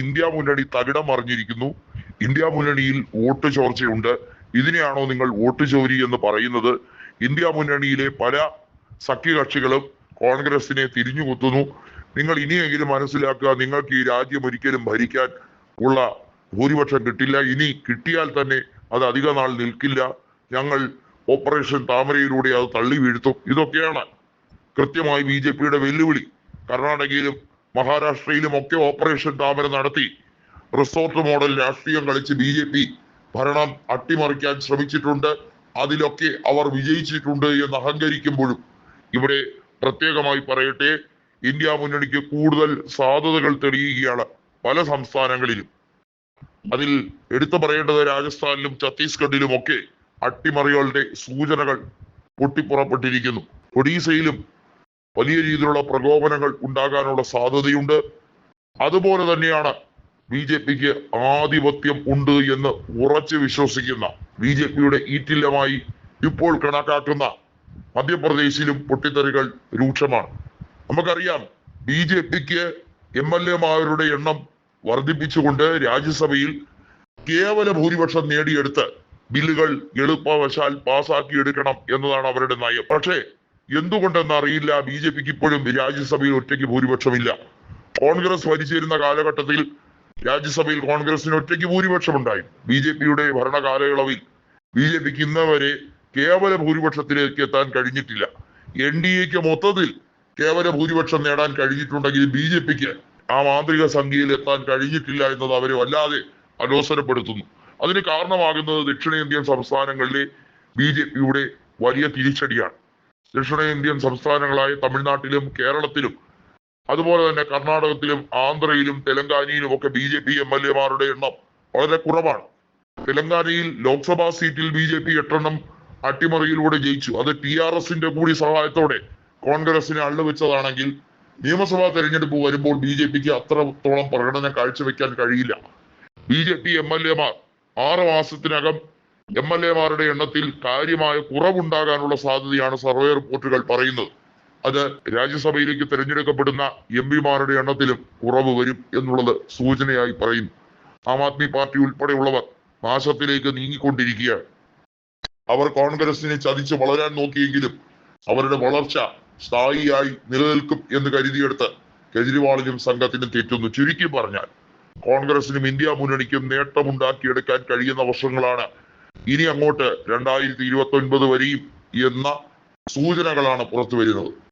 India മുന്നണി തകിടം മറിഞ്ഞിരിക്കുന്നു. India മുന്നണിയിൽ വോട്ട് ചോർച്ചയുണ്ട്. ഇതിനെയാണോ നിങ്ങൾ വോട്ട് ചോരി എന്ന് പറയുന്നത്? ഇന്ത്യ മുന്നണിയിലെ പല സഖ്യകക്ഷികളും കോൺഗ്രസിനെ തിരിഞ്ഞുകുത്തുന്നു. നിങ്ങൾ ഇനിയെങ്കിലും മനസ്സിലാക്കുക, നിങ്ങൾക്ക് ഈ രാജ്യം ഒരിക്കലും ഭരിക്കാൻ ഉള്ള ഭൂരിപക്ഷം കിട്ടില്ല. ഇനി കിട്ടിയാൽ തന്നെ അത് അധിക നാൾ നിൽക്കില്ല. ഞങ്ങൾ ഓപ്പറേഷൻ താമരയിലൂടെ അത് തള്ളി വീഴ്ത്തും. ഇതൊക്കെയാണ് കൃത്യമായി BJPയുടെ വെല്ലുവിളി. കർണാടകയിലും മഹാരാഷ്ട്രയിലും ഒക്കെ ഓപ്പറേഷൻ താമര നടത്തി റിസോർട്ട് മോഡൽ രാഷ്ട്രീയം കളിച്ച് BJP ഭരണം അട്ടിമറിക്കാൻ ശ്രമിച്ചിട്ടുണ്ട്. അതിലൊക്കെ അവർ വിജയിച്ചിട്ടുണ്ട് എന്ന് അഹങ്കരിക്കുമ്പോഴും ഇവിടെ പ്രത്യേകമായി പറയട്ടെ, ഇന്ത്യ മുന്നണിക്ക് കൂടുതൽ സാധ്യതകൾ തെളിയുകയാണ് പല സംസ്ഥാനങ്ങളിലും. അതിൽ എടുത്തു പറയേണ്ടത് രാജസ്ഥാനിലും ഛത്തീസ്ഗഡിലും ഒക്കെ അട്ടിമറികളുടെ സൂചനകൾ പൊട്ടിപ്പുറപ്പെട്ടിരിക്കുന്നു. ഒഡീസയിലും വലിയ രീതിയിലുള്ള പ്രകോപനങ്ങൾ ഉണ്ടാകാനുള്ള സാധ്യതയുണ്ട്. അതുപോലെ തന്നെയാണ് BJPക്ക് ആധിപത്യം ഉണ്ട് എന്ന് ഉറച്ചു വിശ്വസിക്കുന്ന BJPയുടെ ഈറ്റില്ലമായി ഇപ്പോൾ കണക്കാക്കുന്ന മധ്യപ്രദേശിലും പൊട്ടിത്തെറികൾ രൂക്ഷമാണ്. നമുക്കറിയാം, BJPക്ക് MLA-മാരുടെ എണ്ണം വർദ്ധിപ്പിച്ചുകൊണ്ട് രാജ്യസഭയിൽ കേവല ഭൂരിപക്ഷം നേടിയെടുത്ത് ബില്ലുകൾ എളുപ്പവശാൽ പാസാക്കിയെടുക്കണം എന്നതാണ് അവരുടെ നയം. പക്ഷേ എന്തുകൊണ്ടെന്നറിയില്ല, BJPക്ക് ഇപ്പോഴും രാജ്യസഭയിൽ ഒറ്റയ്ക്ക് ഭൂരിപക്ഷമില്ല. കോൺഗ്രസ് ഭരിച്ചിരുന്ന കാലഘട്ടത്തിൽ രാജ്യസഭയിൽ കോൺഗ്രസിന് ഒറ്റയ്ക്ക് ഭൂരിപക്ഷം ഉണ്ടായി. BJPയുടെ ഭരണകാലയളവിൽ BJPക്ക് ഇന്ന് വരെ കേവല ഭൂരിപക്ഷത്തിലേക്ക് എത്താൻ കഴിഞ്ഞിട്ടില്ല. NDAക്ക് മൊത്തത്തിൽ കേവല ഭൂരിപക്ഷം നേടാൻ കഴിഞ്ഞിട്ടുണ്ടെങ്കിൽ BJPക്ക് ആ മാന്ത്രിക സംഖ്യയിൽ എത്താൻ കഴിഞ്ഞിട്ടില്ല എന്നത് അവരെ വല്ലാതെ അലോസരപ്പെടുത്തുന്നു. അതിന് കാരണമാകുന്നത് ദക്ഷിണേന്ത്യൻ സംസ്ഥാനങ്ങളിലെ BJPയുടെ വലിയ തിരിച്ചടിയാണ്. ദക്ഷിണേന്ത്യൻ സംസ്ഥാനങ്ങളായ തമിഴ്നാട്ടിലും കേരളത്തിലും അതുപോലെ തന്നെ കർണാടകത്തിലും ആന്ധ്രയിലും തെലങ്കാനയിലും ഒക്കെ BJP MLA-മാരുടെ എണ്ണം വളരെ കുറവാണ്. തെലങ്കാനയിൽ ലോക്സഭാ സീറ്റിൽ BJP 8 എണ്ണം അട്ടിമറിയിലൂടെ ജയിച്ചു. അത് TRSന്റെ കൂടി സഹായത്തോടെ കോൺഗ്രസിനെ അള്ളുവെച്ചതാണെങ്കിൽ നിയമസഭാ തെരഞ്ഞെടുപ്പ് വരുമ്പോൾ BJPക്ക് അത്രത്തോളം പ്രകടനം കാഴ്ചവെക്കാൻ കഴിയില്ല. BJP MLA-മാർ 6 മാസത്തിനകം MLA-മാരുടെ എണ്ണത്തിൽ കാര്യമായ കുറവുണ്ടാകാനുള്ള സാധ്യതയാണ് സർവേ റിപ്പോർട്ടുകൾ പറയുന്നത്. അത് രാജ്യസഭയിലേക്ക് തിരഞ്ഞെടുക്കപ്പെടുന്ന MP-മാരുടെ എണ്ണത്തിലും കുറവ് വരും എന്നുള്ളത് സൂചനയായി പറയുന്നു. ആം ആദ്മി പാർട്ടി ഉൾപ്പെടെയുള്ളവർ നാശത്തിലേക്ക് നീങ്ങിക്കൊണ്ടിരിക്കുകയാണ്. അവർ കോൺഗ്രസിനെ ചതിച്ച് വളരാൻ നോക്കിയെങ്കിലും അവരുടെ വളർച്ച സ്ഥായിയായി നിലനിൽക്കും എന്ന് കരുതിയെടുത്ത് കെജ്രിവാളിനും സംഘത്തിനും തെറ്റുന്നു. ചുരുക്കി പറഞ്ഞാൽ കോൺഗ്രസിനും ഇന്ത്യ മുന്നണിക്കും നേട്ടമുണ്ടാക്കിയെടുക്കാൻ കഴിയുന്ന വർഷങ്ങളാണ് ഇനി അങ്ങോട്ട് 2029 വരെയും എന്ന സൂചനകളാണ് പുറത്തു വരുന്നത്.